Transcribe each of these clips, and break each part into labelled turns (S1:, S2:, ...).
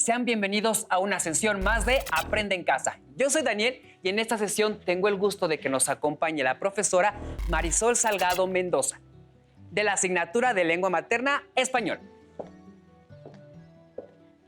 S1: Sean bienvenidos a una sesión más de Aprende en Casa. Yo soy Daniel y en esta sesión tengo el gusto de que nos acompañe la profesora Marisol Salgado Mendoza, de la asignatura de Lengua Materna Español.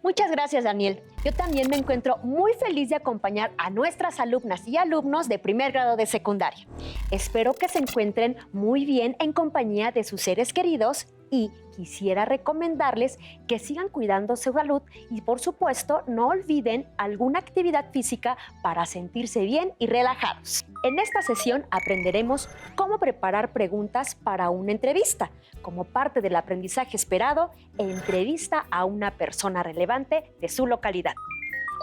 S2: Muchas gracias, Daniel. Yo también me encuentro muy feliz de acompañar a nuestras alumnas y alumnos de primer grado de secundaria. Espero que se encuentren muy bien en compañía de sus seres queridos y quisiera recomendarles que sigan cuidando su salud y, por supuesto, no olviden alguna actividad física para sentirse bien y relajados. En esta sesión aprenderemos cómo preparar preguntas para una entrevista. Como parte del aprendizaje esperado, entrevista a una persona relevante de su localidad.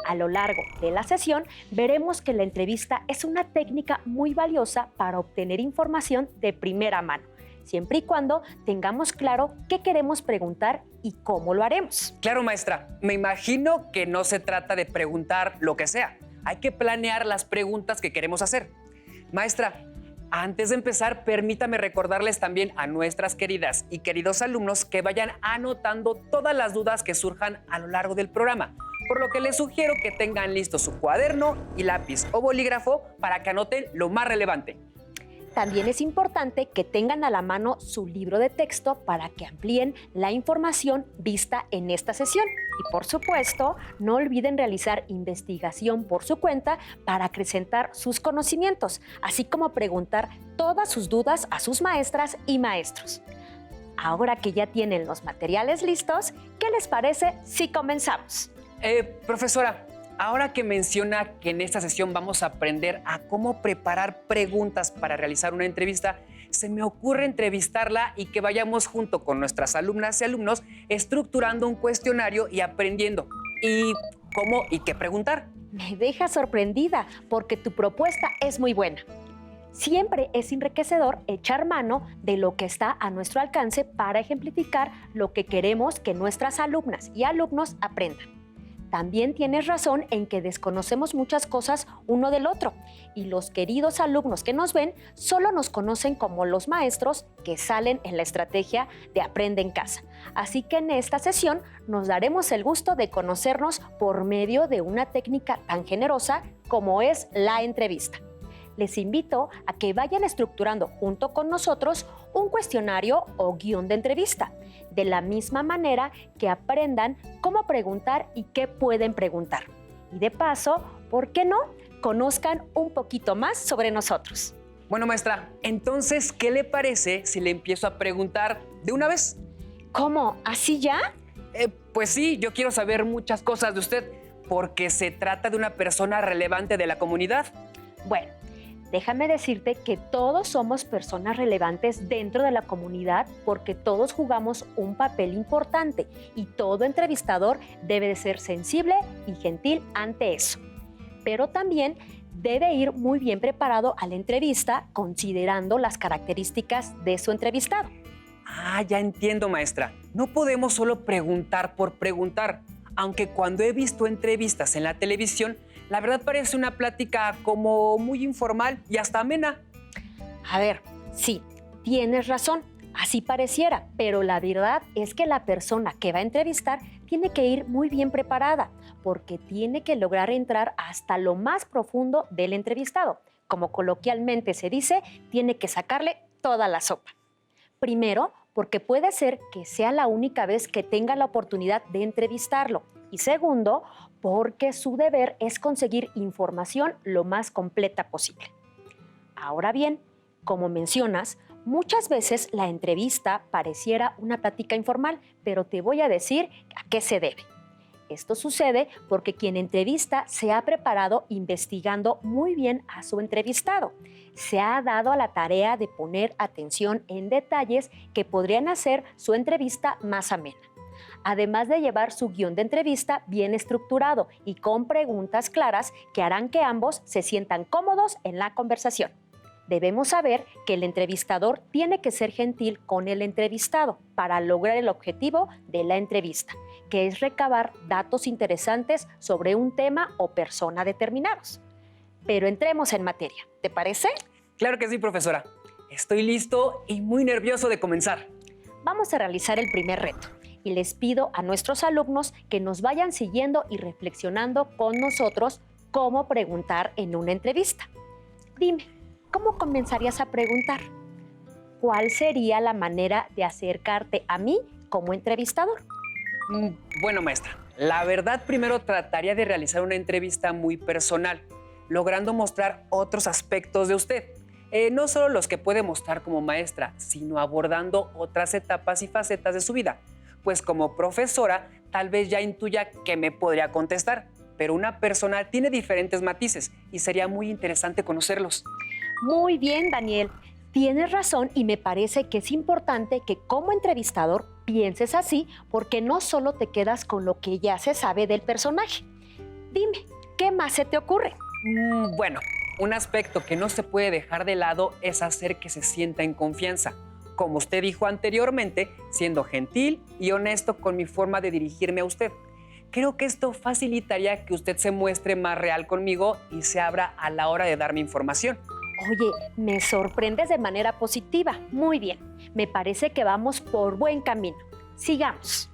S2: A lo largo de la sesión, veremos que la entrevista es una técnica muy valiosa para obtener información de primera mano, siempre y cuando tengamos claro qué queremos preguntar y cómo lo haremos.
S1: Claro, maestra. Me imagino que no se trata de preguntar lo que sea. Hay que planear las preguntas que queremos hacer. Maestra, antes de empezar, permítame recordarles también a nuestras queridas y queridos alumnos que vayan anotando todas las dudas que surjan a lo largo del programa, por lo que les sugiero que tengan listo su cuaderno y lápiz o bolígrafo para que anoten lo más relevante.
S2: También es importante que tengan a la mano su libro de texto para que amplíen la información vista en esta sesión. Y por supuesto, no olviden realizar investigación por su cuenta para acrecentar sus conocimientos, así como preguntar todas sus dudas a sus maestras y maestros. Ahora que ya tienen los materiales listos, ¿qué les parece si comenzamos?
S1: Profesora, ahora que menciona que en esta sesión vamos a aprender a cómo preparar preguntas para realizar una entrevista, se me ocurre entrevistarla y que vayamos junto con nuestras alumnas y alumnos estructurando un cuestionario y aprendiendo y cómo y qué preguntar.
S2: Me deja sorprendida porque tu propuesta es muy buena. Siempre es enriquecedor echar mano de lo que está a nuestro alcance para ejemplificar lo que queremos que nuestras alumnas y alumnos aprendan. También tienes razón en que desconocemos muchas cosas uno del otro y los queridos alumnos que nos ven solo nos conocen como los maestros que salen en la estrategia de Aprende en Casa. Así que en esta sesión nos daremos el gusto de conocernos por medio de una técnica tan generosa como es la entrevista. Les invito a que vayan estructurando junto con nosotros un cuestionario o guión de entrevista, de la misma manera que aprendan cómo preguntar y qué pueden preguntar. Y de paso, ¿por qué no? Conozcan un poquito más sobre nosotros.
S1: Bueno, maestra, entonces, ¿qué le parece si le empiezo a preguntar de una vez?
S2: ¿Cómo? ¿Así ya?
S1: Pues sí, yo quiero saber muchas cosas de usted, porque se trata de una persona relevante de la comunidad.
S2: Bueno, déjame decirte que todos somos personas relevantes dentro de la comunidad porque todos jugamos un papel importante y todo entrevistador debe de ser sensible y gentil ante eso. Pero también debe ir muy bien preparado a la entrevista considerando las características de su entrevistado.
S1: Ah, ya entiendo, maestra. No podemos solo preguntar por preguntar, aunque cuando he visto entrevistas en la televisión, la verdad parece una plática como muy informal y hasta amena.
S2: A ver, sí, tienes razón, así pareciera, pero la verdad es que la persona que va a entrevistar tiene que ir muy bien preparada, porque tiene que lograr entrar hasta lo más profundo del entrevistado. Como coloquialmente se dice, tiene que sacarle toda la sopa. Primero, porque puede ser que sea la única vez que tenga la oportunidad de entrevistarlo. Y segundo, porque su deber es conseguir información lo más completa posible. Ahora bien, como mencionas, muchas veces la entrevista pareciera una plática informal, pero te voy a decir a qué se debe. Esto sucede porque quien entrevista se ha preparado investigando muy bien a su entrevistado. Se ha dado a la tarea de poner atención en detalles que podrían hacer su entrevista más amena. Además de llevar su guión de entrevista bien estructurado y con preguntas claras que harán que ambos se sientan cómodos en la conversación. Debemos saber que el entrevistador tiene que ser gentil con el entrevistado para lograr el objetivo de la entrevista, que es recabar datos interesantes sobre un tema o persona determinados. Pero entremos en materia, ¿te parece?
S1: Claro que sí, profesora. Estoy listo y muy nervioso de comenzar.
S2: Vamos a realizar el primer reto. y les pido a nuestros alumnos que nos vayan siguiendo y reflexionando con nosotros cómo preguntar en una entrevista. Dime, ¿cómo comenzarías a preguntar? ¿Cuál sería la manera de acercarte a mí como entrevistador?
S1: Bueno, maestra, la verdad primero trataría de realizar una entrevista muy personal, logrando mostrar otros aspectos de usted. No solo los que puede mostrar como maestra, sino abordando otras etapas y facetas de su vida. Pues como profesora, tal vez ya intuya que me podría contestar, pero una persona tiene diferentes matices y sería muy interesante conocerlos.
S2: Muy bien, Daniel. Tienes razón y me parece que es importante que como entrevistador pienses así porque no solo te quedas con lo que ya se sabe del personaje. Dime, ¿qué más se te ocurre?
S1: Bueno, un aspecto que no se puede dejar de lado es hacer que se sienta en confianza. Como usted dijo anteriormente, siendo gentil y honesto con mi forma de dirigirme a usted. Creo que esto facilitaría que usted se muestre más real conmigo y se abra a la hora de darme información.
S2: Oye, me sorprendes de manera positiva. Muy bien, me parece que vamos por buen camino. Sigamos.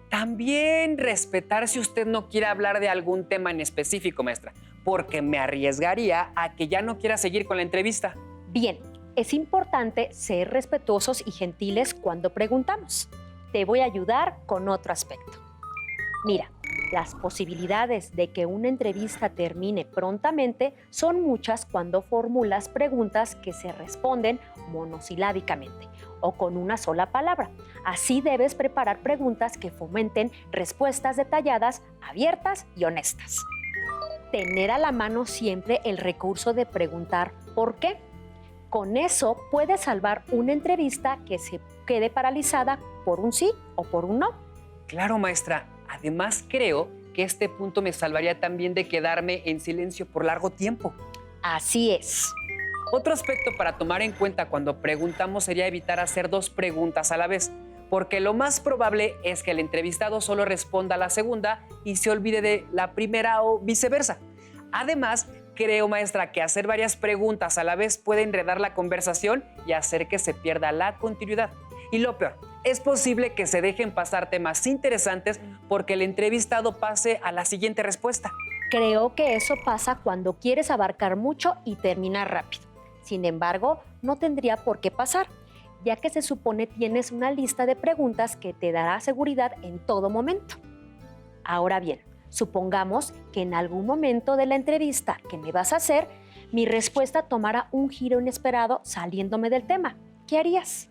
S1: También respetar si usted no quiere hablar de algún tema en específico, maestra, porque me arriesgaría a que ya no quiera seguir con la entrevista.
S2: Bien, es importante ser respetuosos y gentiles cuando preguntamos. Te voy a ayudar con otro aspecto. Mira, las posibilidades de que una entrevista termine prontamente son muchas cuando formulas preguntas que se responden monosilábicamente o con una sola palabra. Así debes preparar preguntas que fomenten respuestas detalladas, abiertas y honestas. Tener a la mano siempre el recurso de preguntar ¿por qué? Con eso puedes salvar una entrevista que se quede paralizada por un sí o por un no.
S1: Claro, maestra. Además, creo que este punto me salvaría también de quedarme en silencio por largo tiempo.
S2: Así es.
S1: Otro aspecto para tomar en cuenta cuando preguntamos sería evitar hacer dos preguntas a la vez, porque lo más probable es que el entrevistado solo responda a la segunda y se olvide de la primera o viceversa. Además, creo, maestra, que hacer varias preguntas a la vez puede enredar la conversación y hacer que se pierda la continuidad. Y lo peor, es posible que se dejen pasar temas interesantes porque el entrevistado pase a la siguiente respuesta.
S2: Creo que eso pasa cuando quieres abarcar mucho y terminar rápido. Sin embargo, no tendría por qué pasar, ya que se supone tienes una lista de preguntas que te dará seguridad en todo momento. Ahora bien, supongamos que en algún momento de la entrevista que me vas a hacer, mi respuesta tomara un giro inesperado saliéndome del tema. ¿Qué harías?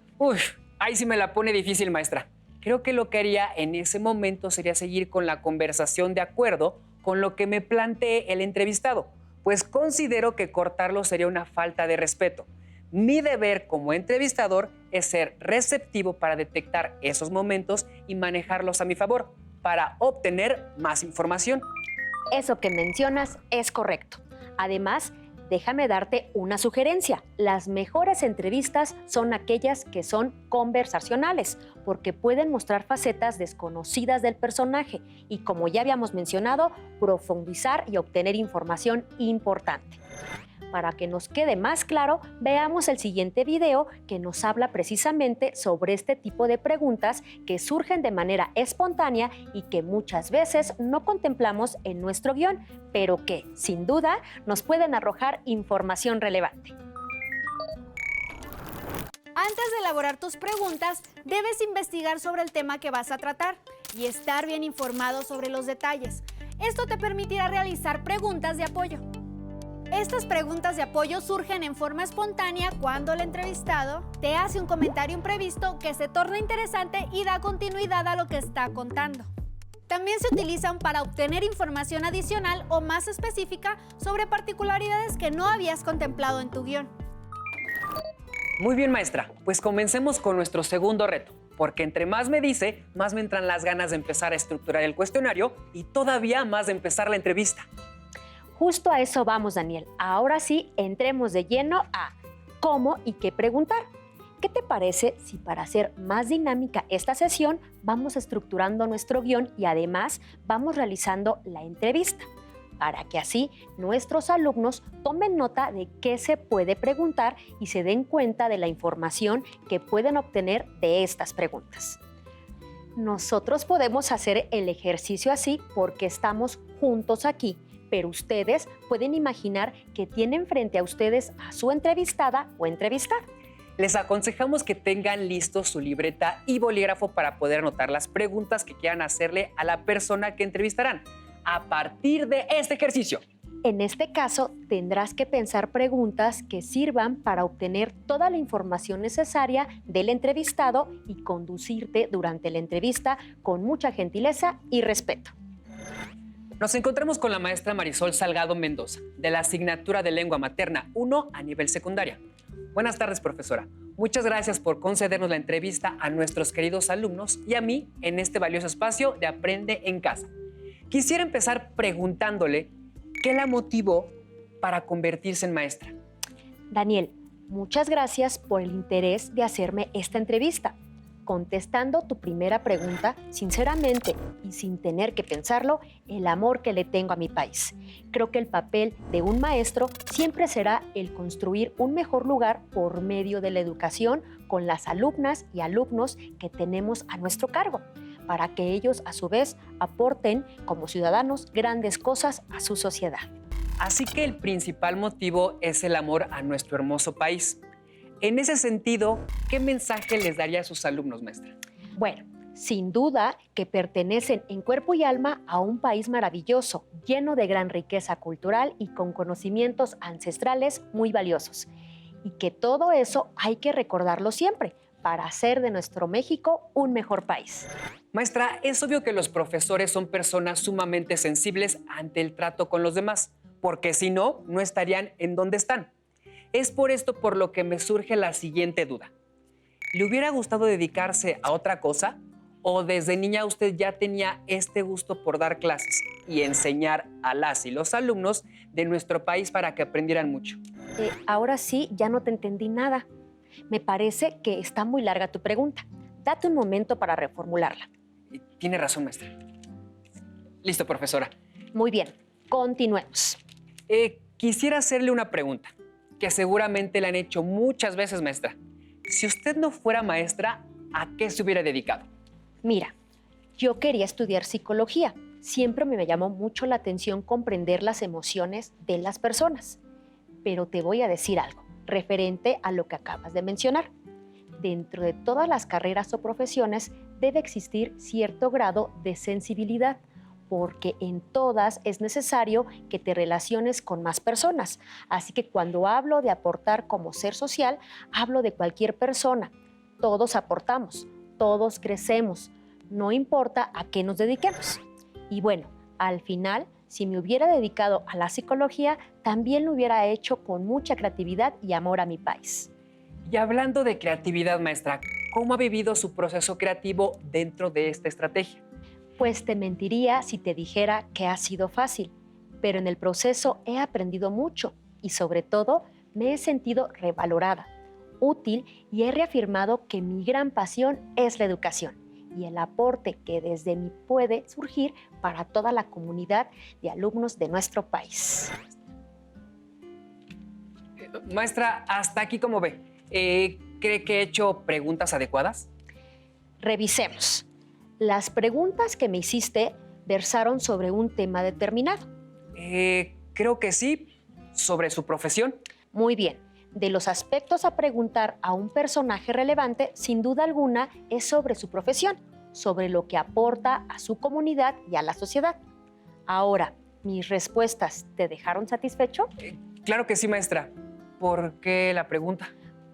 S1: Ahí sí me la pone difícil, maestra. Creo que lo que haría en ese momento sería seguir con la conversación de acuerdo con lo que me plantee el entrevistado, pues considero que cortarlo sería una falta de respeto. Mi deber como entrevistador es ser receptivo para detectar esos momentos y manejarlos a mi favor, para obtener más información.
S2: Eso que mencionas es correcto. Además, déjame darte una sugerencia. Las mejores entrevistas son aquellas que son conversacionales, porque pueden mostrar facetas desconocidas del personaje y, como ya habíamos mencionado, profundizar y obtener información importante. Para que nos quede más claro, veamos el siguiente video que nos habla precisamente sobre este tipo de preguntas que surgen de manera espontánea y que muchas veces no contemplamos en nuestro guión, pero que, sin duda, nos pueden arrojar información relevante.
S3: Antes de elaborar tus preguntas, debes investigar sobre el tema que vas a tratar y estar bien informado sobre los detalles. Esto te permitirá realizar preguntas de apoyo. Estas preguntas de apoyo surgen en forma espontánea cuando el entrevistado te hace un comentario imprevisto que se torna interesante y da continuidad a lo que está contando. También se utilizan para obtener información adicional o más específica sobre particularidades que no habías contemplado en tu guión.
S1: Muy bien, maestra. Pues comencemos con nuestro segundo reto, porque entre más me dice, más me entran las ganas de empezar a estructurar el cuestionario y todavía más de empezar la entrevista.
S2: Justo a eso vamos, Daniel. Ahora sí, entremos de lleno a cómo y qué preguntar. ¿Qué te parece si para hacer más dinámica esta sesión vamos estructurando nuestro guión y además vamos realizando la entrevista? Para que así nuestros alumnos tomen nota de qué se puede preguntar y se den cuenta de la información que pueden obtener de estas preguntas. Nosotros podemos hacer el ejercicio así porque estamos juntos aquí, pero ustedes pueden imaginar que tienen frente a ustedes a su entrevistada o entrevistado.
S1: Les aconsejamos que tengan listo su libreta y bolígrafo para poder anotar las preguntas que quieran hacerle a la persona que entrevistarán a partir de este ejercicio.
S2: En este caso, tendrás que pensar preguntas que sirvan para obtener toda la información necesaria del entrevistado y conducirte durante la entrevista con mucha gentileza y respeto.
S1: Nos encontramos con la maestra Marisol Salgado Mendoza, de la asignatura de Lengua Materna 1 a nivel secundaria. Buenas tardes, profesora. Muchas gracias por concedernos la entrevista a nuestros queridos alumnos y a mí en este valioso espacio de Aprende en Casa. Quisiera empezar preguntándole qué la motivó para convertirse en maestra.
S2: Daniel, muchas gracias por el interés de hacerme esta entrevista. Contestando tu primera pregunta, sinceramente y sin tener que pensarlo, el amor que le tengo a mi país. Creo que el papel de un maestro siempre será el construir un mejor lugar por medio de la educación con las alumnas y alumnos que tenemos a nuestro cargo, para que ellos a su vez aporten como ciudadanos grandes cosas a su sociedad.
S1: Así que el principal motivo es el amor a nuestro hermoso país. En ese sentido, ¿qué mensaje les daría a sus alumnos, maestra?
S2: Bueno, sin duda que pertenecen en cuerpo y alma a un país maravilloso, lleno de gran riqueza cultural y con conocimientos ancestrales muy valiosos. Y que todo eso hay que recordarlo siempre para hacer de nuestro México un mejor país.
S1: Maestra, es obvio que los profesores son personas sumamente sensibles ante el trato con los demás, porque si no, no estarían en donde están. Es por esto por lo que me surge la siguiente duda. ¿Le hubiera gustado dedicarse a otra cosa? ¿O desde niña usted ya tenía este gusto por dar clases y enseñar a las y los alumnos de nuestro país para que aprendieran mucho?
S2: Ahora sí, ya no te entendí nada. Me parece que está muy larga tu pregunta. Date un momento para reformularla.
S1: Tiene razón, maestra. Listo, profesora.
S2: Muy bien, continuemos.
S1: Quisiera hacerle una pregunta que seguramente le han hecho muchas veces, maestra. Si usted no fuera maestra, ¿a qué se hubiera dedicado?
S2: Mira, yo quería estudiar psicología. Siempre me llamó mucho la atención comprender las emociones de las personas. Pero te voy a decir algo referente a lo que acabas de mencionar. Dentro de todas las carreras o profesiones debe existir cierto grado de sensibilidad, porque en todas es necesario que te relaciones con más personas. Así que cuando hablo de aportar como ser social, hablo de cualquier persona. Todos aportamos, todos crecemos, no importa a qué nos dediquemos. Y bueno, al final, si me hubiera dedicado a la psicología, también lo hubiera hecho con mucha creatividad y amor a mi país.
S1: Y hablando de creatividad, maestra, ¿cómo ha vivido su proceso creativo dentro de esta estrategia?
S2: Pues te mentiría si te dijera que ha sido fácil, pero en el proceso he aprendido mucho y sobre todo me he sentido revalorada, útil y he reafirmado que mi gran pasión es la educación y el aporte que desde mí puede surgir para toda la comunidad de alumnos de nuestro país.
S1: Maestra, hasta aquí, ¿cómo ve? ¿Cree que he hecho preguntas adecuadas?
S2: Revisemos. Las preguntas que me hiciste versaron sobre un tema determinado.
S1: Creo que sí, sobre su profesión.
S2: Muy bien. De los aspectos a preguntar a un personaje relevante, sin duda alguna, es sobre su profesión, sobre lo que aporta a su comunidad y a la sociedad. Ahora, ¿mis respuestas te dejaron satisfecho?
S1: Claro que sí, maestra. ¿Por qué la pregunta?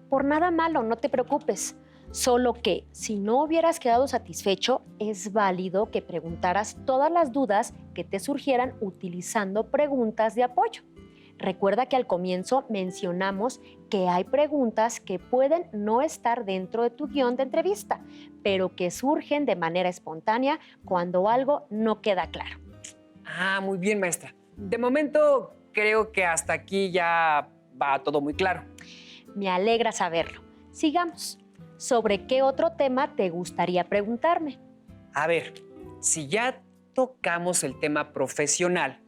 S2: Por nada malo, no te preocupes. Solo que, si no hubieras quedado satisfecho, es válido que preguntaras todas las dudas que te surgieran utilizando preguntas de apoyo. Recuerda que al comienzo mencionamos que hay preguntas que pueden no estar dentro de tu guión de entrevista, pero que surgen de manera espontánea cuando algo no queda claro.
S1: Ah, muy bien, maestra. De momento, creo que hasta aquí ya va todo muy claro.
S2: Me alegra saberlo. Sigamos. ¿Sobre qué otro tema te gustaría preguntarme?
S1: A ver, si ya tocamos el tema profesional,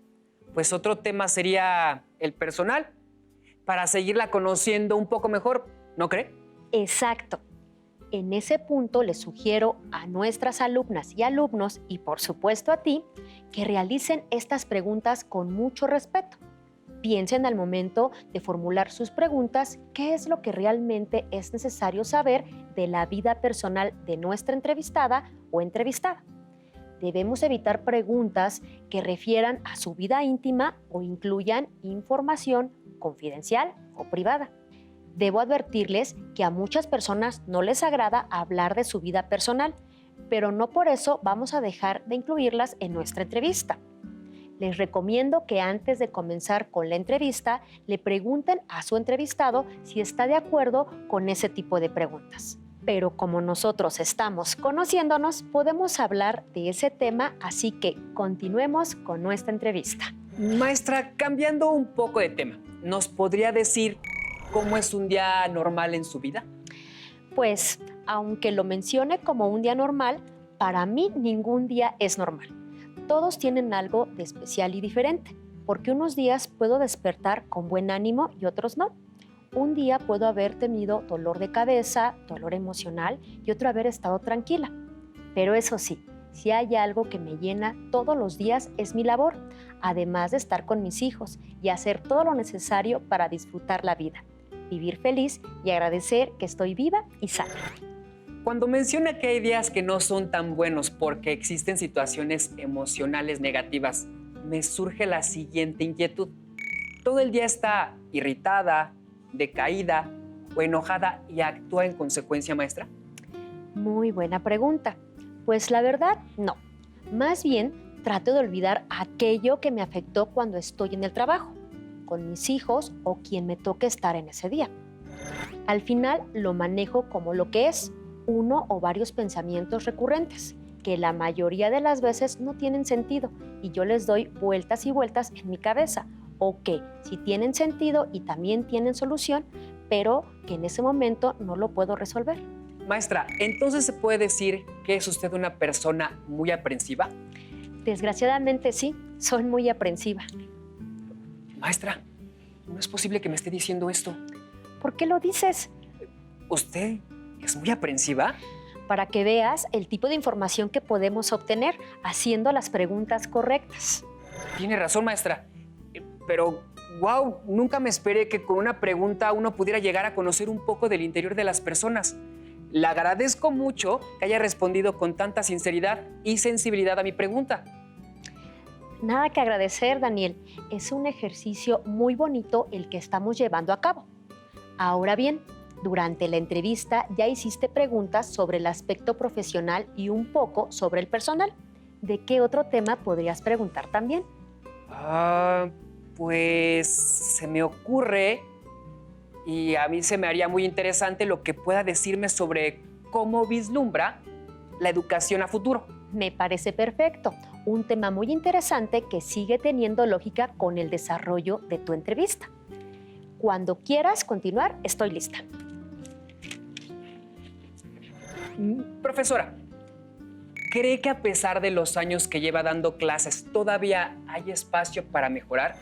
S1: pues otro tema sería el personal, para seguirla conociendo un poco mejor, ¿no cree?
S2: Exacto. En ese punto les sugiero a nuestras alumnas y alumnos, y por supuesto a ti, que realicen estas preguntas con mucho respeto. Piensen al momento de formular sus preguntas qué es lo que realmente es necesario saber de la vida personal de nuestra entrevistada o entrevistada. Debemos evitar preguntas que refieran a su vida íntima o incluyan información confidencial o privada. Debo advertirles que a muchas personas no les agrada hablar de su vida personal, pero no por eso vamos a dejar de incluirlas en nuestra entrevista. Les recomiendo que antes de comenzar con la entrevista, le pregunten a su entrevistado si está de acuerdo con ese tipo de preguntas. Pero como nosotros estamos conociéndonos, podemos hablar de ese tema, así que continuemos con nuestra entrevista.
S1: Maestra, cambiando un poco de tema, ¿nos podría decir cómo es un día normal en su vida?
S2: Pues, aunque lo mencione como un día normal, para mí ningún día es normal. Todos tienen algo de especial y diferente, porque unos días puedo despertar con buen ánimo y otros no. Un día puedo haber tenido dolor de cabeza, dolor emocional y otro haber estado tranquila. Pero eso sí, si hay algo que me llena todos los días es mi labor, además de estar con mis hijos y hacer todo lo necesario para disfrutar la vida, vivir feliz y agradecer que estoy viva y sana.
S1: Cuando menciona que hay días que no son tan buenos porque existen situaciones emocionales negativas, me surge la siguiente inquietud. ¿Todo el día está irritada, decaída o enojada y actúa en consecuencia, maestra?
S2: Muy buena pregunta. Pues la verdad, no. Más bien, trato de olvidar aquello que me afectó cuando estoy en el trabajo, con mis hijos o quien me toque estar en ese día. Al final lo manejo como lo que es, uno o varios pensamientos recurrentes, que la mayoría de las veces no tienen sentido y yo les doy vueltas y vueltas en mi cabeza, o que sí tienen sentido y también tienen solución, pero que en ese momento no lo puedo resolver.
S1: Maestra, ¿entonces se puede decir que es usted una persona muy aprensiva?
S2: Desgraciadamente sí, soy muy aprensiva.
S1: Maestra, no es posible que me esté diciendo esto.
S2: ¿Por qué lo dices?
S1: ¿Usted es muy aprensiva?
S2: Para que veas el tipo de información que podemos obtener haciendo las preguntas correctas.
S1: Tiene razón, maestra. Pero, wow, nunca me esperé que con una pregunta uno pudiera llegar a conocer un poco del interior de las personas. Le agradezco mucho que haya respondido con tanta sinceridad y sensibilidad a mi pregunta.
S2: Nada que agradecer, Daniel. Es un ejercicio muy bonito el que estamos llevando a cabo. Ahora bien, durante la entrevista ya hiciste preguntas sobre el aspecto profesional y un poco sobre el personal. ¿De qué otro tema podrías preguntar también?
S1: Pues se me ocurre y a mí se me haría muy interesante lo que pueda decirme sobre cómo vislumbra la educación a futuro.
S2: Me parece perfecto. Un tema muy interesante que sigue teniendo lógica con el desarrollo de tu entrevista. Cuando quieras continuar, estoy lista.
S1: Profesora, ¿cree que a pesar de los años que lleva dando clases todavía hay espacio para mejorar?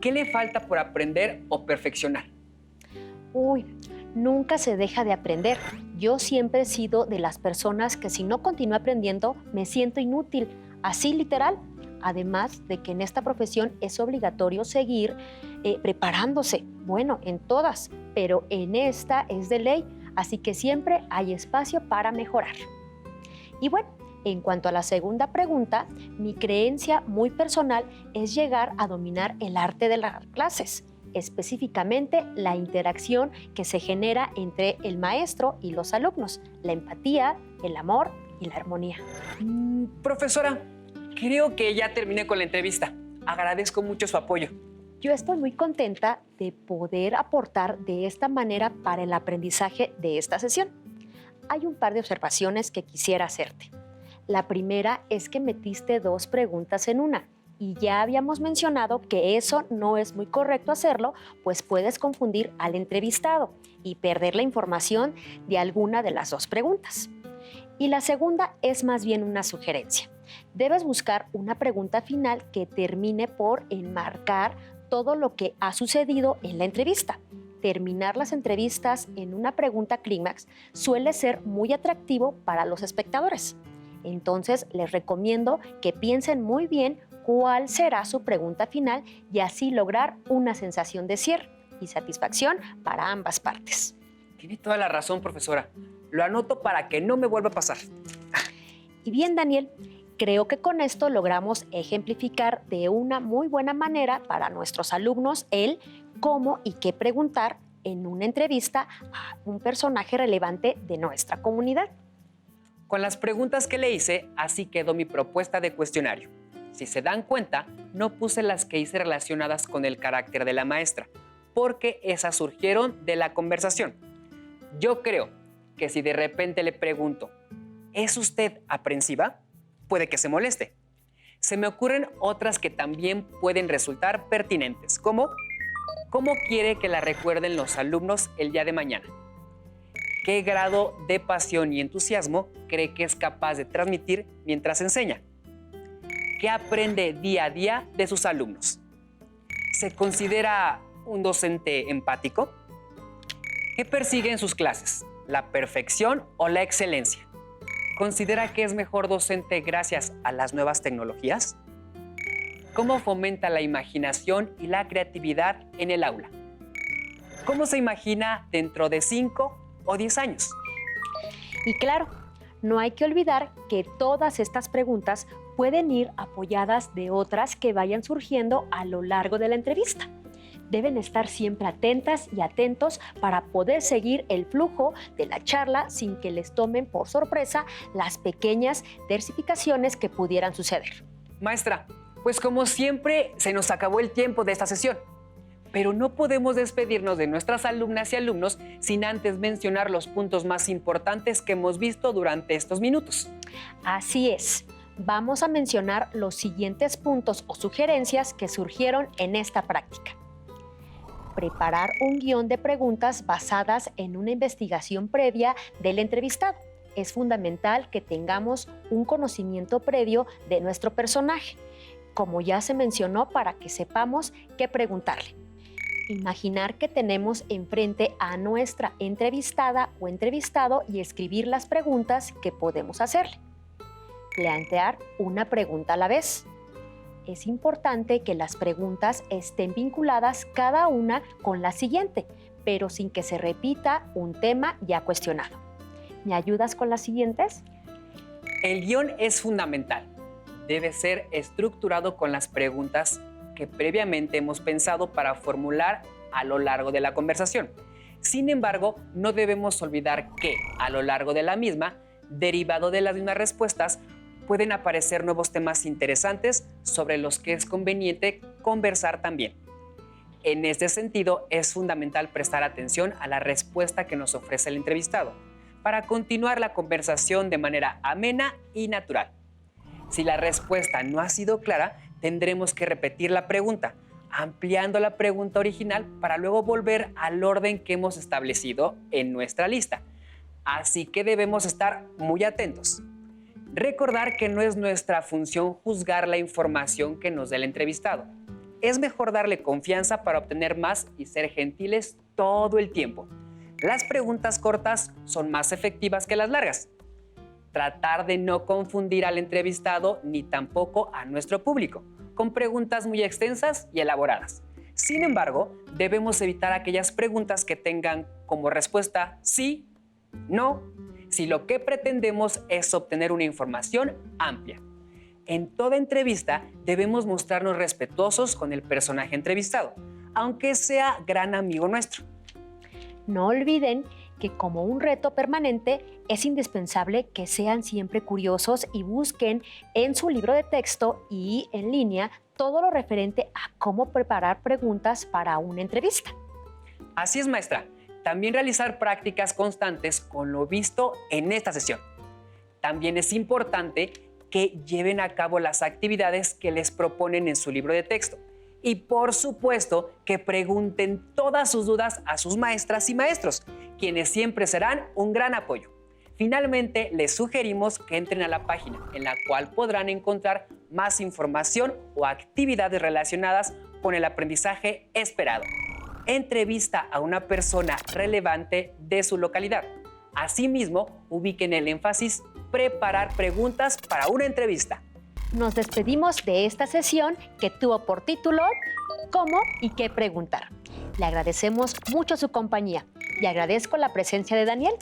S1: ¿Qué le falta por aprender o perfeccionar?
S2: Uy, nunca se deja de aprender. Yo siempre he sido de las personas que si no continúo aprendiendo, me siento inútil, así literal. Además de que en esta profesión es obligatorio seguir preparándose, bueno, en todas, pero en esta es de ley, así que siempre hay espacio para mejorar. Y bueno, en cuanto a la segunda pregunta, mi creencia muy personal es llegar a dominar el arte de las clases, específicamente la interacción que se genera entre el maestro y los alumnos, la empatía, el amor y la armonía.
S1: Profesora, creo que ya terminé con la entrevista. Agradezco mucho su apoyo.
S2: Yo estoy muy contenta de poder aportar de esta manera para el aprendizaje de esta sesión. Hay un par de observaciones que quisiera hacerte. La primera es que metiste 2 preguntas en una y ya habíamos mencionado que eso no es muy correcto hacerlo, pues puedes confundir al entrevistado y perder la información de alguna de las 2 preguntas. Y la segunda es más bien una sugerencia. Debes buscar una pregunta final que termine por enmarcar todo lo que ha sucedido en la entrevista. terminar las entrevistas en una pregunta clímax suele ser muy atractivo para los espectadores. Entonces, les recomiendo que piensen muy bien cuál será su pregunta final y así lograr una sensación de cierre y satisfacción para ambas partes.
S1: Tiene toda la razón, profesora. Lo anoto para que no me vuelva a pasar.
S2: Y bien, Daniel, creo que con esto logramos ejemplificar de una muy buena manera para nuestros alumnos el cómo y qué preguntar en una entrevista a un personaje relevante de nuestra comunidad.
S1: Con las preguntas que le hice, así quedó mi propuesta de cuestionario. Si se dan cuenta, no puse las que hice relacionadas con el carácter de la maestra, porque esas surgieron de la conversación. Yo creo que si de repente le pregunto, ¿es usted aprensiva?, puede que se moleste. Se me ocurren otras que también pueden resultar pertinentes, como ¿cómo quiere que la recuerden los alumnos el día de mañana? ¿Qué grado de pasión y entusiasmo cree que es capaz de transmitir mientras enseña? ¿Qué aprende día a día de sus alumnos? ¿Se considera un docente empático? ¿Qué persigue en sus clases? ¿La perfección o la excelencia? ¿Considera que es mejor docente gracias a las nuevas tecnologías? ¿Cómo fomenta la imaginación y la creatividad en el aula? ¿Cómo se imagina dentro de 5 o 10 años?
S2: Y claro, no hay que olvidar que todas estas preguntas pueden ir apoyadas de otras que vayan surgiendo a lo largo de la entrevista. Deben estar siempre atentas y atentos para poder seguir el flujo de la charla sin que les tomen por sorpresa las pequeñas diversificaciones que pudieran suceder.
S1: Maestra, pues como siempre se nos acabó el tiempo de esta sesión, pero no podemos despedirnos de nuestras alumnas y alumnos sin antes mencionar los puntos más importantes que hemos visto durante estos minutos.
S2: Así es. Vamos a mencionar los siguientes puntos o sugerencias que surgieron en esta práctica. Preparar un guión de preguntas basadas en una investigación previa del entrevistado. Es fundamental que tengamos un conocimiento previo de nuestro personaje, como ya se mencionó, para que sepamos qué preguntarle. Imaginar que tenemos enfrente a nuestra entrevistada o entrevistado y escribir las preguntas que podemos hacerle. Plantear una pregunta a la vez. Es importante que las preguntas estén vinculadas cada una con la siguiente, pero sin que se repita un tema ya cuestionado. ¿Me ayudas con las siguientes?
S1: El guión es fundamental. Debe ser estructurado con las preguntas que previamente hemos pensado para formular a lo largo de la conversación. Sin embargo, no debemos olvidar que a lo largo de la misma, derivado de las mismas respuestas, pueden aparecer nuevos temas interesantes sobre los que es conveniente conversar también. En este sentido, es fundamental prestar atención a la respuesta que nos ofrece el entrevistado para continuar la conversación de manera amena y natural. Si la respuesta no ha sido clara, tendremos que repetir la pregunta, ampliando la pregunta original para luego volver al orden que hemos establecido en nuestra lista. Así que debemos estar muy atentos. Recordar que no es nuestra función juzgar la información que nos dé el entrevistado. Es mejor darle confianza para obtener más y ser gentiles todo el tiempo. Las preguntas cortas son más efectivas que las largas. Tratar de no confundir al entrevistado ni tampoco a nuestro público con preguntas muy extensas y elaboradas. Sin embargo, debemos evitar aquellas preguntas que tengan como respuesta sí, no, si lo que pretendemos es obtener una información amplia. En toda entrevista debemos mostrarnos respetuosos con el personaje entrevistado, aunque sea gran amigo nuestro.
S2: No olviden que como un reto permanente es indispensable que sean siempre curiosos y busquen en su libro de texto y en línea todo lo referente a cómo preparar preguntas para una entrevista.
S1: Así es, maestra. También realizar prácticas constantes con lo visto en esta sesión. También es importante que lleven a cabo las actividades que les proponen en su libro de texto. Y por supuesto que pregunten todas sus dudas a sus maestras y maestros, quienes siempre serán un gran apoyo. Finalmente, les sugerimos que entren a la página en la cual podrán encontrar más información o actividades relacionadas con el aprendizaje esperado. entrevista a una persona relevante de su localidad. Asimismo, ubiquen el énfasis preparar preguntas para una entrevista.
S2: Nos despedimos de esta sesión que tuvo por título ¿Cómo y qué preguntar? Le agradecemos mucho su compañía y agradezco la presencia de Daniel.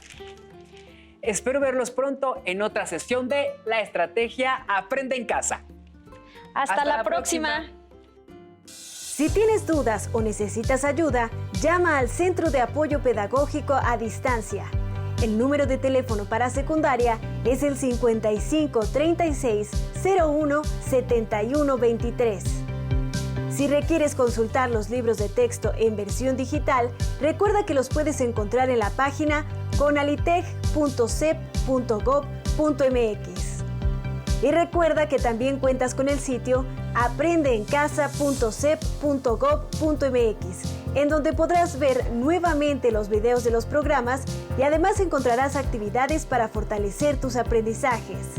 S1: Espero verlos pronto en otra sesión de La Estrategia Aprende en Casa.
S2: Hasta la próxima.
S4: Si tienes dudas o necesitas ayuda, llama al Centro de Apoyo Pedagógico a Distancia. El número de teléfono para secundaria es el 55 36 01 71 23. Si requieres consultar los libros de texto en versión digital, recuerda que los puedes encontrar en la página conaliteg.cep.gov.mx. Y recuerda que también cuentas con el sitio aprendeencasa.cep.gov.mx, en donde podrás ver nuevamente los videos de los programas y además encontrarás actividades para fortalecer tus aprendizajes.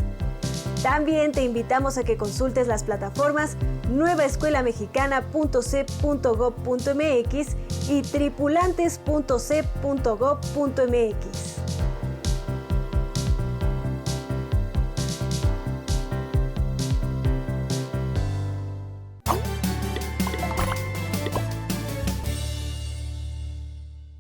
S4: También te invitamos a que consultes las plataformas nuevaescuelamexicana.cep.gov.mx y tripulantes.cep.gov.mx.